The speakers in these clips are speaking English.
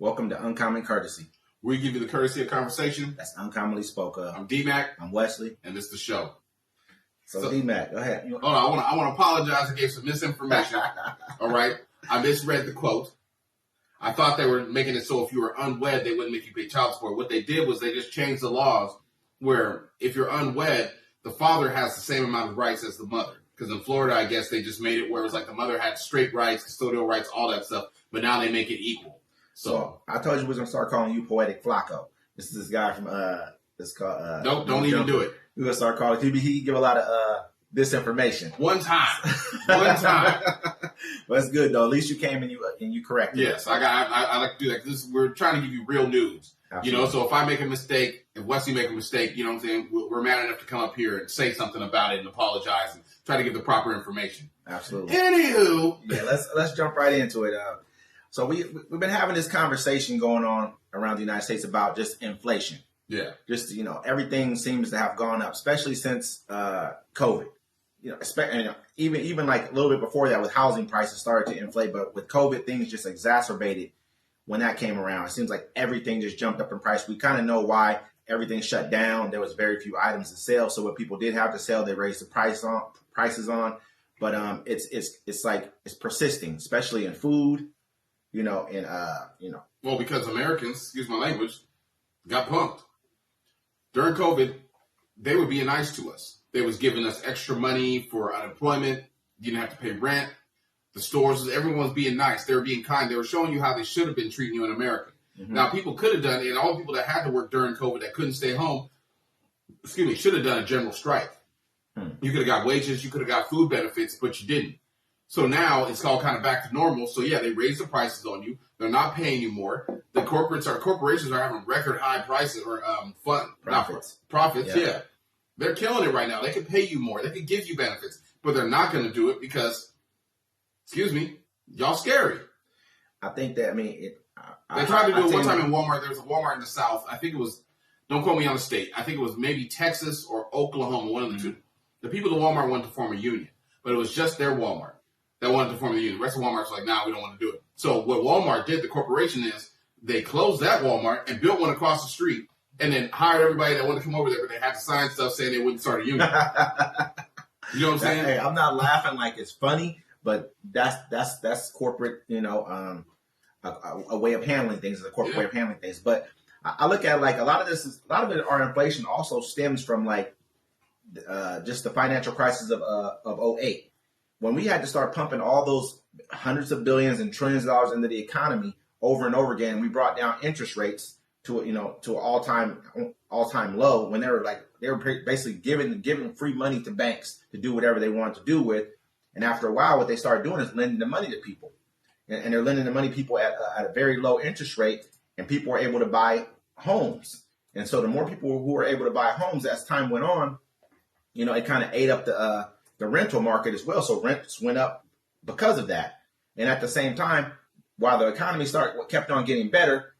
Welcome to Uncommon Courtesy. We give you the courtesy of conversation. That's uncommonly spoke of. I'm D-Mac. I'm Wesley. And this is the show. So D-Mac, go ahead. Hold on, I want to apologize. I gave some misinformation. All right? I misread the quote. I thought they were making it so if you were unwed, they wouldn't make you pay child support. What they did was they just changed the laws where if you're unwed, the father has the same amount of rights as the mother. Because in Florida, I guess they just made it where it was like the mother had straight rights, custodial rights, all that stuff. But now they make it equal. So I told you we was gonna start calling you Poetic Flacco. This is this guy from it's called don't even do it. We're gonna start calling he give a lot of disinformation. One time. But it's good though. At least you came and you corrected. Yes, I like to do that. We're trying to give you real news. Absolutely. So if I make a mistake, if Wesley make a mistake, you know what I'm saying, we're man enough to come up here and say something about it and apologize and try to give the proper information. Absolutely. Anywho, yeah, let's jump right into it. So we've been having this conversation going on around the United States about just inflation. Yeah. Just, everything seems to have gone up, especially since COVID. Even like a little bit before that with housing prices started to inflate. But with COVID, things just exacerbated when that came around. It seems like everything just jumped up in price. We kind of know why everything shut down. There was very few items to sell. So what people did have to sell, they raised the prices on. But it's persisting, especially in food. Well, because Americans, excuse my language, got punked. During COVID, they were being nice to us. They was giving us extra money for unemployment. You didn't have to pay rent. The stores, everyone was being nice. They were being kind. They were showing you how they should have been treating you in America. Mm-hmm. Now, people could have done it, and all the people that had to work during COVID that couldn't stay home, should have done a general strike. You could have got wages, you could have got food benefits, but you didn't. So now it's all kind of back to normal. So yeah, they raised the prices on you. They're not paying you more. The corporations are having record high prices or profits. Yeah. They're killing it right now. They could pay you more. They could give you benefits, but they're not going to do it because, y'all scary. I think that they tried to do it one time in Walmart. There was a Walmart in the South. I think it was. Don't quote me on the state. I think it was maybe Texas or Oklahoma. One of the two. The people at Walmart wanted to form a union, but it was just their Walmart that wanted to form the union. The rest of Walmart's like, nah, we don't want to do it. So what Walmart did, the corporation is, they closed that Walmart and built one across the street and then hired everybody that wanted to come over there, but they had to sign stuff saying they wouldn't start a union. You know what I'm saying? Hey, I'm not laughing like it's funny, but that's corporate, a way of handling things, a corporate way of handling things. But I look at like a lot of our inflation also stems from like just the financial crisis of 08. When we had to start pumping all those hundreds of billions and trillions of dollars into the economy over and over again, we brought down interest rates to an all-time low when they were basically giving free money to banks to do whatever they wanted to do with. And after a while, what they started doing is lending the money to people, and they're lending the money to people at a very low interest rate, and people are able to buy homes. And so the more people who were able to buy homes as time went on, it kind of ate up the rental market as well. So rents went up because of that. And at the same time, while the economy kept on getting better,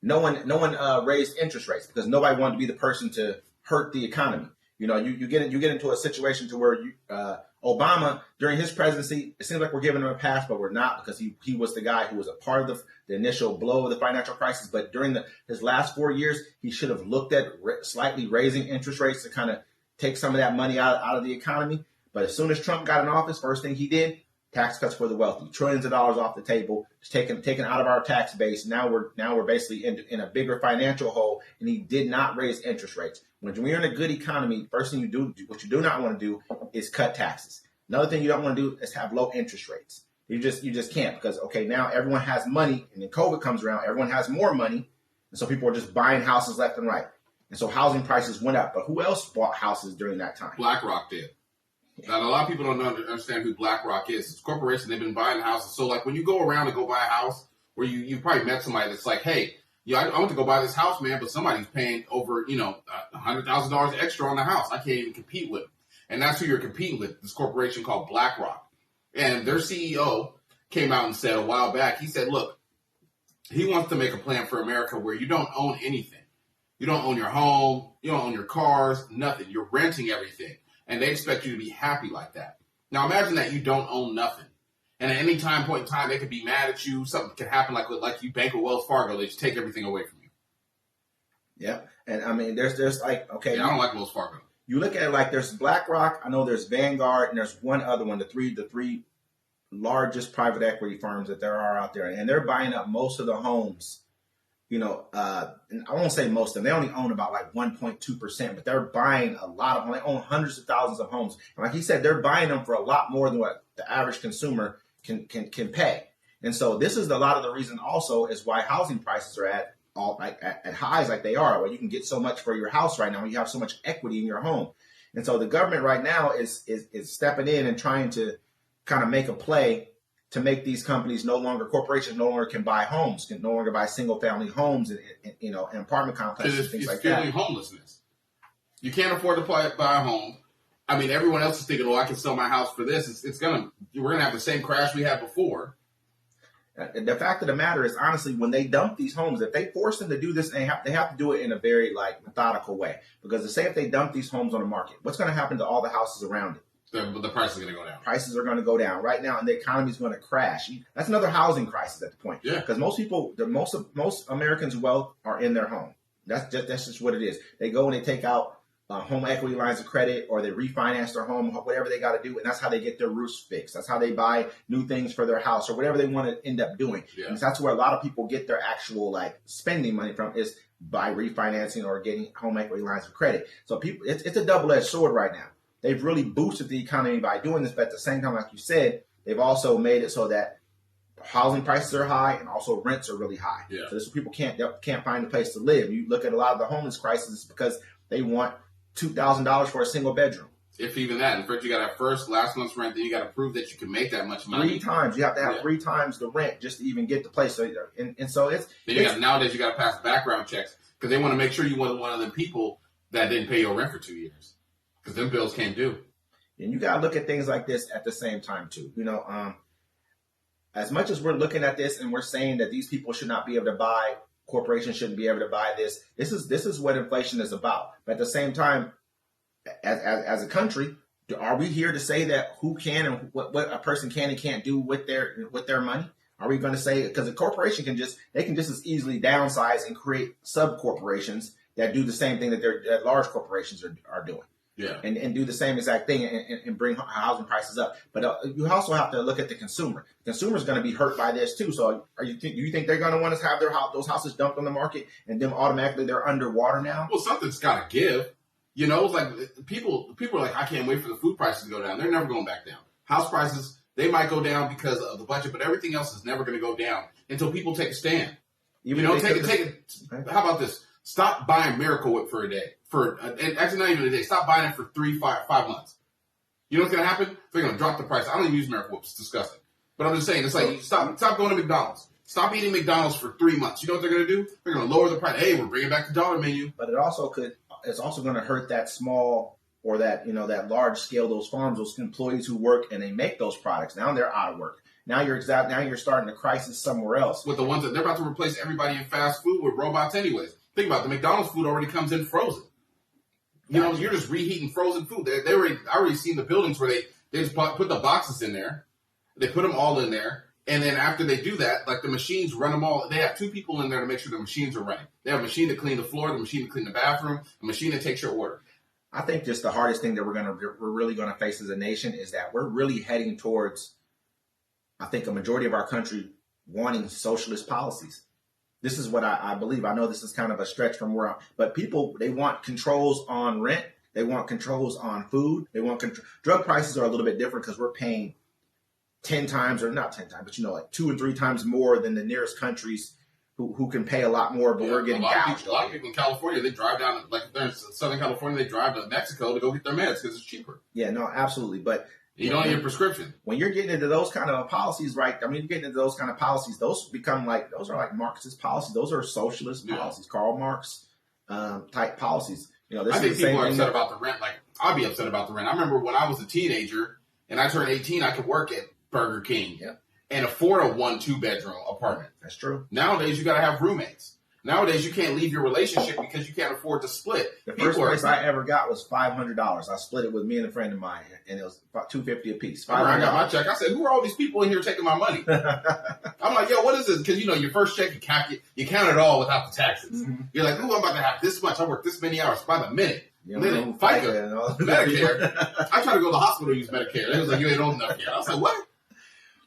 no one raised interest rates because nobody wanted to be the person to hurt the economy. You get into a situation to where Obama, during his presidency, it seems like we're giving him a pass, but we're not, because he was the guy who was a part of the initial blow of the financial crisis. But during his last 4 years, he should have looked at slightly raising interest rates to kind of take some of that money out of the economy. But as soon as Trump got in office, first thing he did, tax cuts for the wealthy, trillions of dollars off the table, just taken out of our tax base. Now we're basically in a bigger financial hole, and he did not raise interest rates. When you're in a good economy, first thing you do, what you do not want to do is cut taxes. Another thing you don't want to do is have low interest rates. You just can't, because now everyone has money, and then COVID comes around, everyone has more money, and so people are just buying houses left and right. And so housing prices went up. But who else bought houses during that time? BlackRock did. Now, a lot of people don't understand who BlackRock is. It's a corporation. They've been buying houses. So, like, when you go around and go buy a house, where you probably met somebody that's like, hey, I want to go buy this house, man, but somebody's paying over, $100,000 extra on the house. I can't even compete with them. And that's who you're competing with, this corporation called BlackRock. And their CEO came out and said a while back, he said, look, he wants to make a plan for America where you don't own anything. You don't own your home. You don't own your cars, nothing. You're renting everything. And they expect you to be happy like that. Now, imagine that you don't own nothing. And at any point in time, they could be mad at you. Something could happen, like you bank with Wells Fargo. They just take everything away from you. Yeah, and I mean, there's like, okay, I don't like Wells Fargo. You look at it like there's BlackRock. I know there's Vanguard, and there's one other one. The three largest private equity firms that there are out there, and they're buying up most of the homes. And I won't say most of them. They only own about like 1.2%, but they're buying a lot of them. They own hundreds of thousands of homes. And like he said, they're buying them for a lot more than what the average consumer can pay. And so this is a lot of the reason also is why housing prices are at highs like they are, where you can get so much for your house right now. You have so much equity in your home. And so the government right now is stepping in and trying to kind of make a play to make these companies corporations no longer can buy homes, can no longer buy single family homes and apartment complexes and things like that. It's fueling homelessness. You can't afford to buy a home. I mean, everyone else is thinking, I can sell my house for this. We're going to have the same crash we had before. The fact of the matter is, honestly, when they dump these homes, if they force them to do this, they have to do it in a very methodical way. Because if they dump these homes on the market, what's going to happen to all the houses around it? The price is going to go down. Prices are going to go down right now, and the economy is going to crash. That's another housing crisis at the point. Yeah. Because most Americans' wealth are in their home. That's just what it is. They go and they take out home equity lines of credit, or they refinance their home, whatever they got to do, and that's how they get their roofs fixed. That's how they buy new things for their house, or whatever they want to end up doing. Yeah. And that's where a lot of people get their actual spending money from, is by refinancing or getting home equity lines of credit. So people, it's a double-edged sword right now. They've really boosted the economy by doing this, but at the same time, like you said, they've also made it so that housing prices are high and also rents are really high. Yeah. So this is people can't find a place to live. You look at a lot of the homeless crisis because they want $2,000 for a single bedroom. If even that. In fact, you got to have first, last month's rent, then you got to prove that you can make that much money. 3 times. You have to have 3 times the rent just to even get the place. So, and so it's... Nowadays, you got to pass background checks because they want to make sure you weren't one of the people that didn't pay your rent for 2 years. Because them bills came due. And you got to look at things like this at the same time, too. As much as we're looking at this and we're saying that these people should not be able to buy, corporations shouldn't be able to buy this. This is what inflation is about. But at the same time, as a country, are we here to say that who can and what a person can and can't do with their money? Are we going to say, because a corporation can just as easily downsize and create sub corporations that do the same thing that large corporations are doing. Yeah. And do the same exact thing and bring housing prices up. But you also have to look at the consumer. The consumer is going to be hurt by this too. So do you think they're going to want to have those houses dumped on the market and then automatically they're underwater now? Well, something's got to give. It's like people are like, I can't wait for the food prices to go down. They're never going back down. House prices, they might go down because of the budget, but everything else is never going to go down until people take a stand. How about this? Stop buying Miracle Whip for a day. Actually, not even a day. Stop buying it for 5 months. You know what's going to happen? They're going to drop the price. I don't even use Miracle Whip. It's disgusting. But I'm just saying, it's like, stop going to McDonald's. Stop eating McDonald's for 3 months. You know what they're going to do? They're going to lower the price. Hey, we're bringing back the dollar menu. But it's also going to hurt that small or that large scale, those farms, those employees who work and they make those products. Now they're out of work. Now you're starting a crisis somewhere else. With the ones that they're about to replace everybody in fast food with robots anyways. Think about it. The McDonald's food already comes in frozen. You're just reheating frozen food. I already seen the buildings where they just put the boxes in there. They put them all in there. And then after they do that, the machines run them all. They have 2 people in there to make sure the machines are running. They have a machine to clean the floor, the machine to clean the bathroom, a machine that takes your order. I think just the hardest thing that we're really going to face as a nation is that we're really heading towards, I think, a majority of our country wanting socialist policies. This is what I believe. I know this is kind of a stretch from but people, they want controls on rent. They want controls on food. They want drug prices are a little bit different because we're paying 10 times, or not 10 times, but 2 and 3 times more than the nearest countries who can pay a lot more, but we're getting gouged. A lot of people in California, they drive down, if they're in Southern California, they drive to Mexico to go get their meds because it's cheaper. Yeah, no, absolutely. But you don't need a prescription. When you're getting into those kind of policies, right? I mean, you're getting into those kind of policies. Those are like Marxist policies. Those are socialist policies, Karl Marx type policies. I think people are upset about the rent. I'd be upset about the rent. I remember when I was a teenager and I turned 18, I could work at Burger King and afford a 1-2 bedroom apartment. That's true. Nowadays, you got to have roommates. Nowadays, you can't leave your relationship because you can't afford to split. The first price I ever got was $500. I split it with me and a friend of mine, and it was about $250 a piece. I got my check. I said, "Who are all these people in here taking my money?" I'm like, "Yo, what is this?" Because your first check, you count it all without the taxes. Mm-hmm. You're like, "Ooh, I'm about to have this much. I work this many hours by the minute." And then FICA, Medicare. I tried to go to the hospital to use Medicare. They was like, "You ain't old enough yet." I was like, "What?"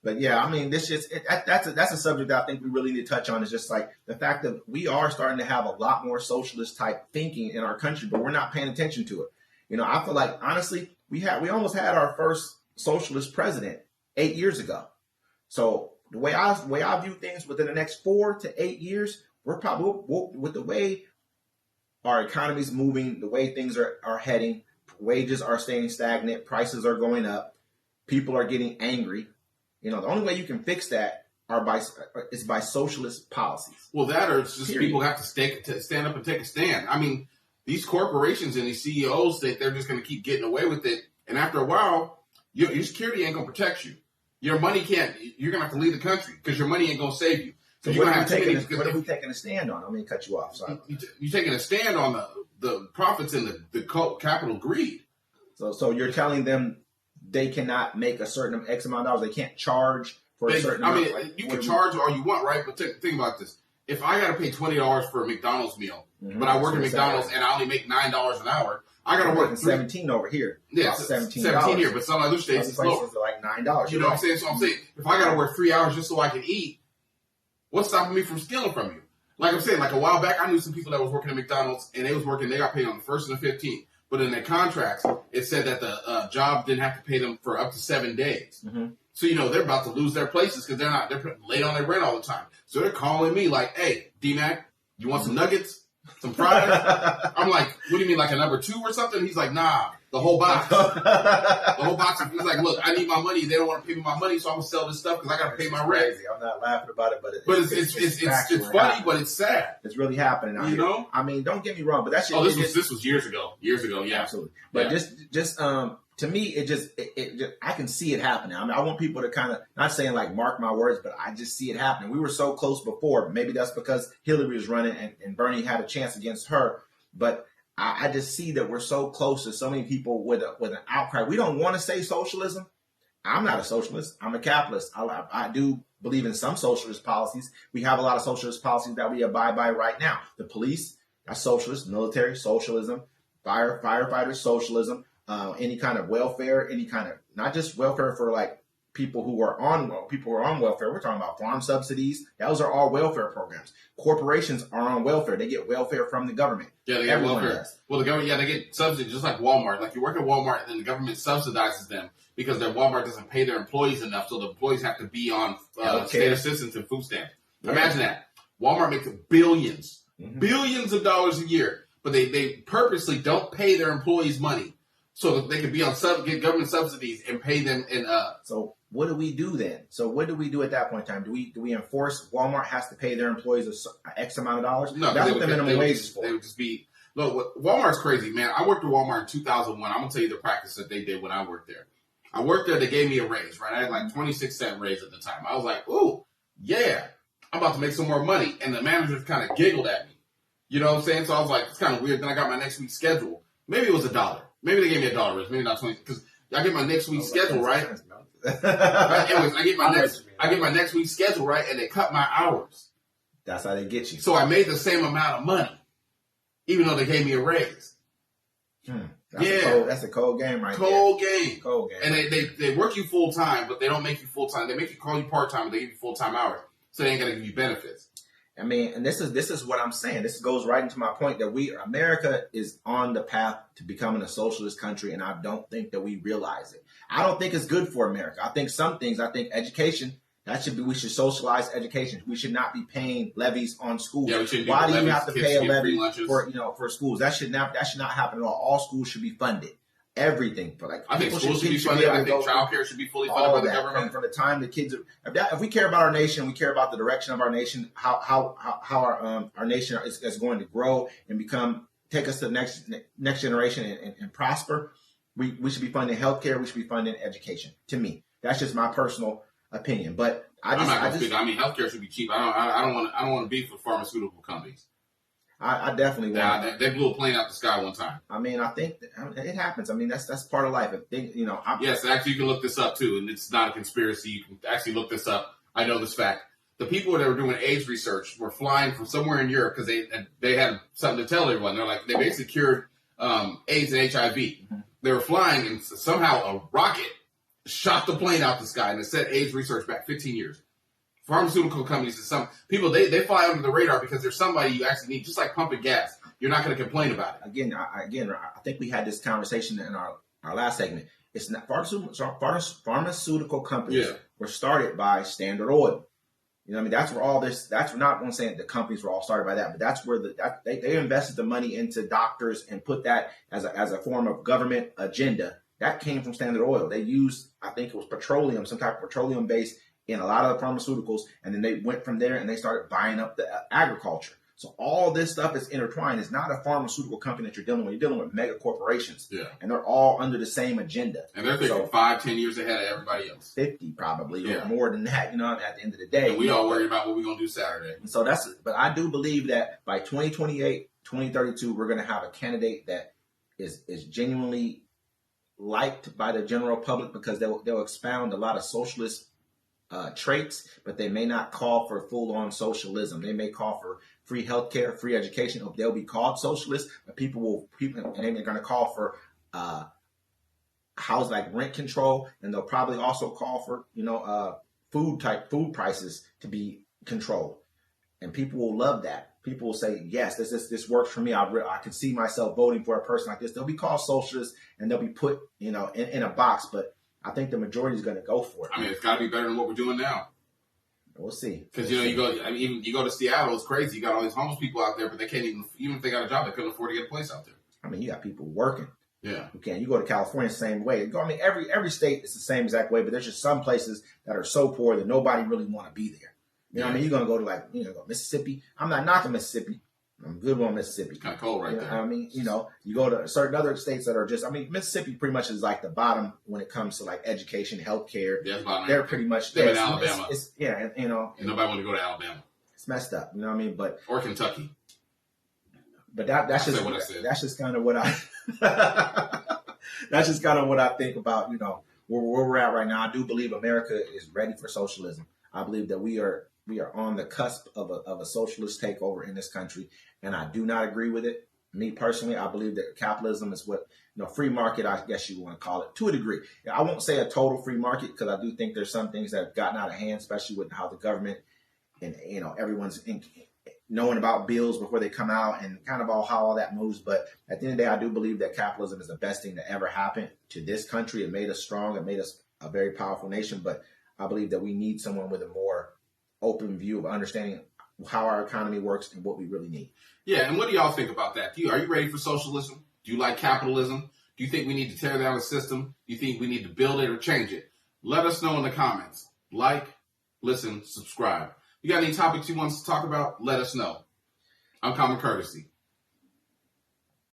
But yeah, I mean, that's a subject that I think we really need to touch on. Is just like the fact that we are starting to have a lot more socialist type thinking in our country, but we're not paying attention to it. I feel like honestly, we almost had our first socialist president 8 years ago. So the way I view things, within the next 4 to 8 years, we're probably with the way our economy's moving, the way things are heading, wages are staying stagnant, prices are going up, people are getting angry. The only way you can fix that is by socialist policies. Well, that or it's just people have to stand up and take a stand. I mean, these corporations and these CEOs think they're just going to keep getting away with it. And after a while, your security ain't going to protect you. Your money can't. You're going to have to leave the country because your money ain't going to save you. So what are we taking a stand on? I'm going to cut you off. Sorry. You're taking a stand on the profits and the capital greed. So you're telling them they cannot make a certain X amount of dollars. They can't charge for a certain amount. I mean, you can charge all you want, right? But think about this. If I got to pay $20 for a McDonald's meal, but I work at McDonald's and I only make $9 an hour, I got to work $17 over here. Yeah, $17 here. But some other states it's lower. Like $9. You know what I'm saying? So I'm saying, if I got to work 3 hours just so I can eat, what's stopping me from stealing from you? Like I'm saying, like a while back, I knew some people that was working at McDonald's and they got paid on the 1st and the 15th. But in their contracts, it said that the job didn't have to pay them for up to 7 days. Mm-hmm. So, they're about to lose their places because they're late on their rent all the time. So they're calling me like, "Hey, D-Mac, you want some nuggets? Some fries?" I'm like, "What do you mean, like a number 2 or something?" He's like, "Nah, the whole box." The whole box. He's like, "Look, I need my money. They don't want to pay me my money, so I'm going to sell this stuff because I got to pay my rent." I'm not laughing about it, but it's funny, but it's sad. It's really happening out here. I mean, don't get me wrong, but that's this was years ago. Years ago, yeah. Absolutely. But just to me, I can see it happening. I mean, I want people to kind of, not saying like mark my words, but I just see it happening. We were so close before. Maybe that's because Hillary was running and Bernie had a chance against her. But I just see that we're so close to so many people with an outcry. We don't want to say socialism. I'm not a socialist. I'm a capitalist. I do believe in some socialist policies. We have a lot of socialist policies that we abide by right now. The police, that's socialist. Military, socialism. Firefighters, socialism. Any kind of welfare, not just welfare for like people who are on welfare. We're talking about farm subsidies. Those are all welfare programs. Corporations are on welfare. They get welfare from the government. Yeah, they get welfare. Well, the government, they get subsidies just like Walmart. Like you work at Walmart and then the government subsidizes them because their Walmart doesn't pay their employees enough, so the employees have to be on state assistance and food stamps. Yeah. Imagine that. Walmart makes billions of dollars a year, but they purposely don't pay their employees money so that they can be on get government subsidies and pay them. So what do we do then? So what do we do at that point in time? Do we enforce Walmart has to pay their employees an X amount of dollars? No, that's what the minimum wage is for. They would just be look. Walmart's crazy, man. I worked at Walmart in 2001. I'm gonna tell you the practice that they did when I worked there. I worked there. They gave me a raise, right? I had like 26-cent raise at the time. I was like, ooh, yeah, I'm about to make some more money. And the manager kind of giggled at me. You know what I'm saying? So I was like, it's kind of weird. Then I got my next week's schedule. Maybe it was $1. Maybe they gave me $1 raise. Maybe not 20. Because I get my next week's schedule, right? Anyways, I get my next week's schedule, right? And they cut my hours. That's how they get you. So I made the same amount of money, even though they gave me a raise. That's a cold game, right? Cold game. And right. they work you full time, but they don't make you full time. They make you call you part time, but they give you full time hours, so they ain't gonna give you benefits. I mean, and this is what I'm saying. This goes right into my point that America is on the path to becoming a socialist country, and I don't think that we realize it. I don't think it's good for America. I think some things. I think education. We should socialize education. We should not be paying levies on schools. Yeah, we shouldn't. Why do you have to pay a levy for schools? That should not happen at all. All schools should be funded. Everything I think schools should be funded. I think childcare should be fully funded by the government. And from the time the kids if we care about our nation, we care about the direction of our nation, how our nation is going to grow and take us to the next generation and prosper. We should be funding healthcare. We should be funding education. To me, that's just my personal opinion. But I'm not going to speak. I mean, healthcare should be cheap. I don't want to beef with pharmaceutical companies. I definitely want. They blew a plane out the sky one time. I mean, I think it happens. I mean, that's part of life. Yes, actually, you can look this up too, and it's not a conspiracy. You can actually look this up. I know this fact. The people that were doing AIDS research were flying from somewhere in Europe because they had something to tell everyone. They're like, they basically cured AIDS and HIV. Mm-hmm. They were flying, and somehow a rocket shot the plane out the sky, and it set AIDS research back 15 years. Pharmaceutical companies and some people, they fly under the radar because there's somebody you actually need, just like pumping gas. You're not going to complain about it. Again, I think we had this conversation in our last segment. It's not pharmaceutical companies were started by Standard Oil. You know what I mean? That's where all this, that's not one saying the companies were all started by that, but that's where they invested the money into doctors and put that as a form of government agenda. That came from Standard Oil. They used, I think it was petroleum, some type of petroleum based in a lot of the pharmaceuticals, and then they went from there and they started buying up the agriculture. So all this stuff is intertwined. It's not a pharmaceutical company that you're dealing with. You're dealing with mega corporations. Yeah. And they're all under the same agenda. And they're thinking 5-10 years ahead of everybody else. 50 probably, or more than that, at the end of the day. And we all worry about what we're going to do Saturday. And so but I do believe that by 2028, 2032, we're going to have a candidate that is genuinely liked by the general public because they'll expound a lot of socialist traits, but they may not call for full-on socialism. They may call for free healthcare, free education. They'll be called socialists, but people and they're going to call for house like rent control, and they'll probably also call for food prices to be controlled, and people will love that. People will say, yes, this works for me. I can see myself voting for a person like this. They'll be called socialists, and they'll be put in a box, but I think the majority is going to go for it. I mean, it's got to be better than what we're doing now. We'll see. Because you go to Seattle, it's crazy. You got all these homeless people out there, but they can't even if they got a job, they couldn't afford to get a place out there. I mean, you got people working. Yeah. You can't. You go to California the same way. I mean, every state is the same exact way, but there's just some places that are so poor that nobody really want to be there. You know what I mean? You're going to go to Mississippi. I'm not knocking Mississippi. I'm good on Mississippi. Kind of cold right there. I mean, you go to certain other states that are just, Mississippi pretty much is like the bottom when it comes to like education, healthcare. Yeah, they're pretty much in Alabama. And nobody want to go to Alabama. It's messed up. You know what I mean? Or Kentucky. But that's just kind of what I that's just kind of what I think about, where we're at right now. I do believe America is ready for socialism. I believe that we are on the cusp of a socialist takeover in this country, and I do not agree with it. Me personally, I believe that capitalism is what, free market, I guess you want to call it, to a degree. I won't say a total free market because I do think there's some things that have gotten out of hand, especially with how the government and, everyone's knowing about bills before they come out and kind of how all that moves. But at the end of the day, I do believe that capitalism is the best thing that ever happened to this country. It made us strong. It made us a very powerful nation. But I believe that we need someone with a more open view of understanding how our economy works and what we really need. Yeah, and what do y'all think about that? Are you ready for socialism? Do you like capitalism? Do you think we need to tear down the system? Do you think we need to build it or change it? Let us know in the comments. Like, listen, subscribe. You got any topics you want us to talk about? Let us know. I'm Common Courtesy.